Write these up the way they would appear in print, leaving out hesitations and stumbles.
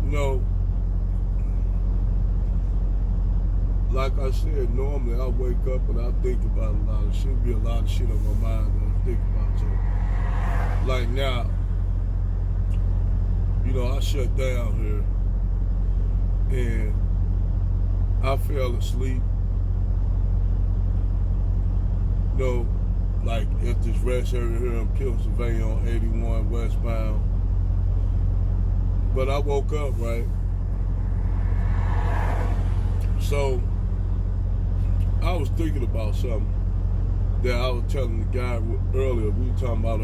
You know, like I said, normally I wake up and I think about a lot of shit. Be a lot of shit on my mind that I think about. So, like now, you know, I shut down here and I fell asleep. You know, like at this rest area here in Pennsylvania on 81 westbound. But I woke up, right? So I was thinking about something that I was telling the guy earlier. We were talking about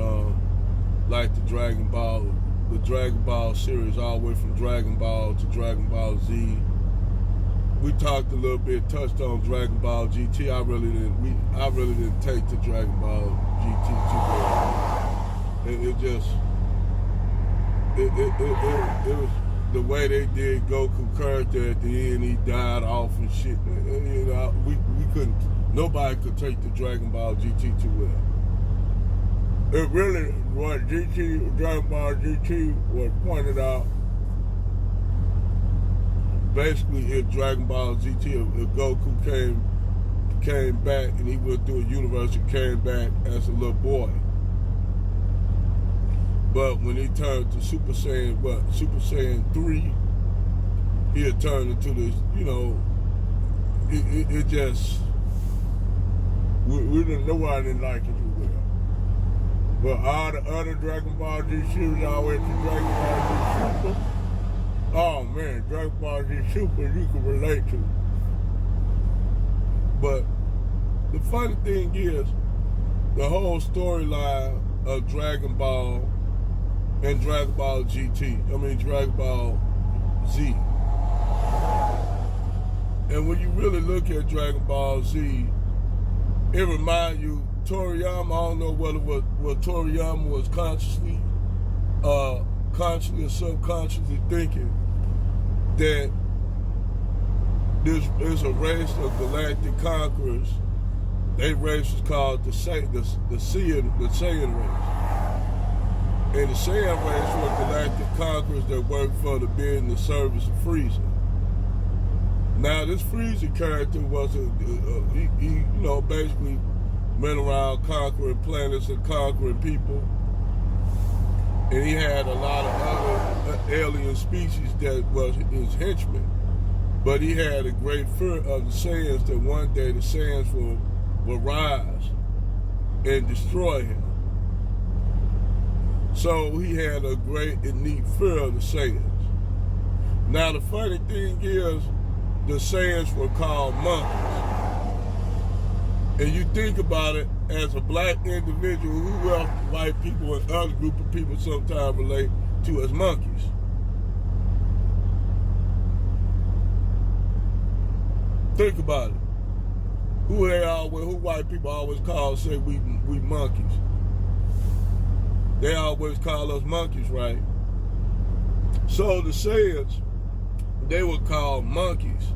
like the Dragon Ball series, all the way from Dragon Ball to Dragon Ball Z. We talked a little bit, touched on Dragon Ball GT. I really didn't take to Dragon Ball GT too well. It was the way they did Goku character at the end. He died off and shit. You know, we couldn't. Nobody could take the Dragon Ball GT too well. It really was Dragon Ball GT was pointed out. Basically, if Dragon Ball GT, if Goku came back and he went through a universe and came back as a little boy. But when he turned to Super Saiyan 3, he had turned into this, you know, it just, we didn't, nobody didn't like it too well. But all the other Dragon Ball Z series, all the way to Dragon Ball Z Super, oh man, Dragon Ball Z Super you can relate to. But the funny thing is, the whole storyline of Dragon Ball and Dragon Ball Dragon Ball Z. And when you really look at Dragon Ball Z, it reminds you, Toriyama, I don't know whether what Toriyama was consciously or subconsciously thinking, that this is a race of galactic conquerors. Their race is called the Saiyan race. And the Saiyan race were galactic conquerors that worked for the being in the service of Frieza. Now, this Frieza character was he you know, basically went around conquering planets and conquering people. And he had a lot of other alien species that was his henchmen. But he had a great fear of the Saiyans, that one day the Saiyans will rise and destroy him. So he had a great innate fear of the Saiyans. Now the funny thing is, the Saiyans were called monkeys. And you think about it, as a black individual, who else white people and other group of people sometimes relate to as monkeys? Think about it. Who white people always say we monkeys? They always call us monkeys, right? So the Saiyans, they were called monkeys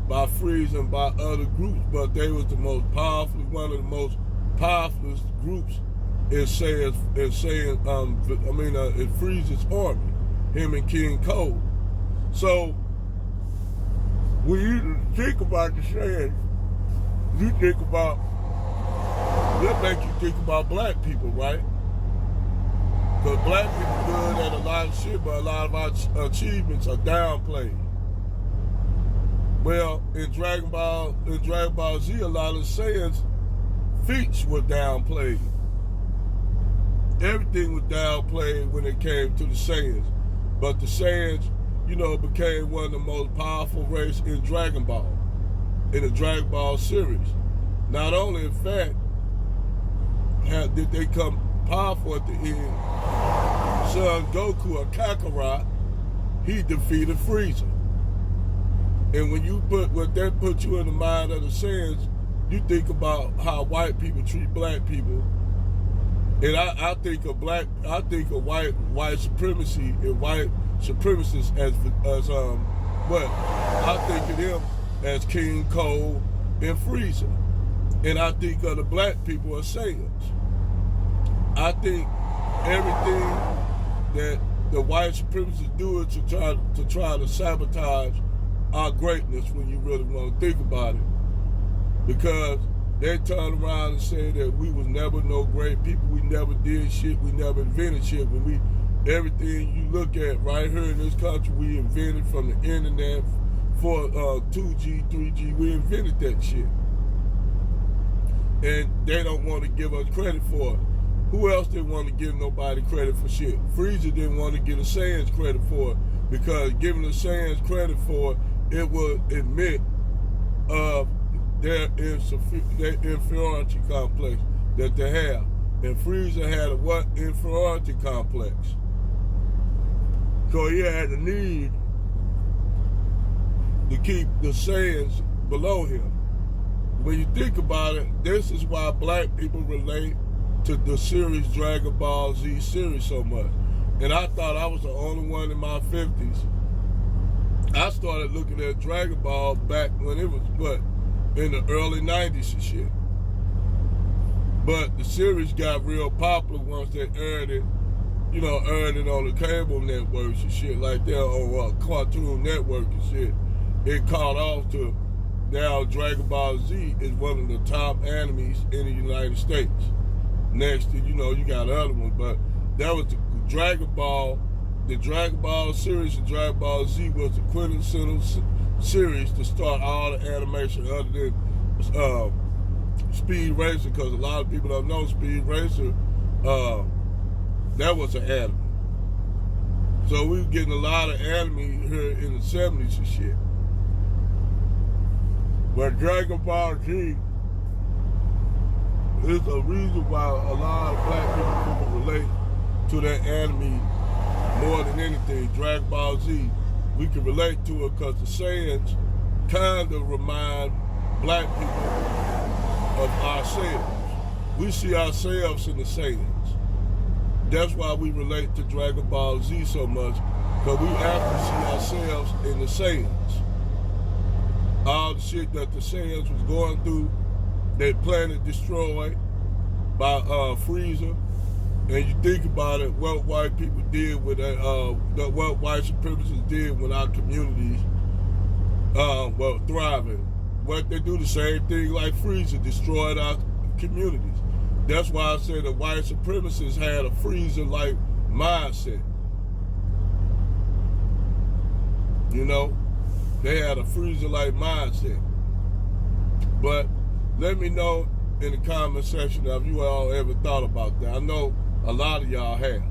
by Frieza and by other groups, but they was the most powerful, one of the most powerful groups in Frieza's army, him and King Cold. So when you think about the Saiyans, you think about, that make you think about black people, right? Because black people good at a lot of shit, but a lot of our achievements are downplayed. Well, in Dragon Ball Z, a lot of Saiyans' feats were downplayed. Everything was downplayed when it came to the Saiyans. But the Saiyans, you know, became one of the most powerful races in Dragon Ball, in the Dragon Ball series. Not only, in fact, did they come powerful at the end, Son Goku, or Kakarot, he defeated Frieza. And when you that puts you in the mind of the Saiyans, you think about how white people treat black people. And I think of white supremacy and white supremacists as what? I think of them as King Cold and Frieza. And I think of the black people as Saiyans. I think everything that the white supremacists do it to try to sabotage our greatness when you really want to think about it. Because they turn around and say that we was never no great people, we never did shit, we never invented shit. When everything you look at right here in this country, we invented from the internet for 2G, 3G, we invented that shit. And they don't want to give us credit for it. Who else didn't want to give nobody credit for shit? Freezer didn't want to give the Sayans credit for it, because giving the Sayans credit for it, it would admit of their inferiority complex that they have. And Freezer had a what? Inferiority complex. So he had the need to keep the Sayans below him. When you think about it, this is why black people relate to the series Dragon Ball Z series so much. And I thought I was the only one in my 50s. I started looking at Dragon Ball back when it was, in the early 90s and shit. But the series got real popular once they aired it on the cable networks and shit like that, on Cartoon Network and shit. It caught off to now Dragon Ball Z is one of the top animes in the United States. Next to, you got other ones, but that was the Dragon Ball series, and Dragon Ball Z was the quintessential series to start all the animation other than Speed Racer, because a lot of people don't know Speed Racer, that was an anime. So we were getting a lot of anime here in the 70s and shit. But Dragon Ball Z is a reason why a lot of black people can relate to that anime more than anything. Dragon Ball Z, we can relate to it because the Saiyans kind of remind black people of ourselves. We see ourselves in the Saiyans. That's why we relate to Dragon Ball Z so much, because we actually see ourselves in the Saiyans. All the shit that the Saiyans was going through, they planet destroyed by Freezer. And you think about it, what white people did with what white supremacists did when our communities were thriving. What they do the same thing like Freezer, destroyed our communities. That's why I say the white supremacists had a Freezer-like mindset. They had a Freezer-like mindset. But let me know in the comment section if you all ever thought about that. I know a lot of y'all have.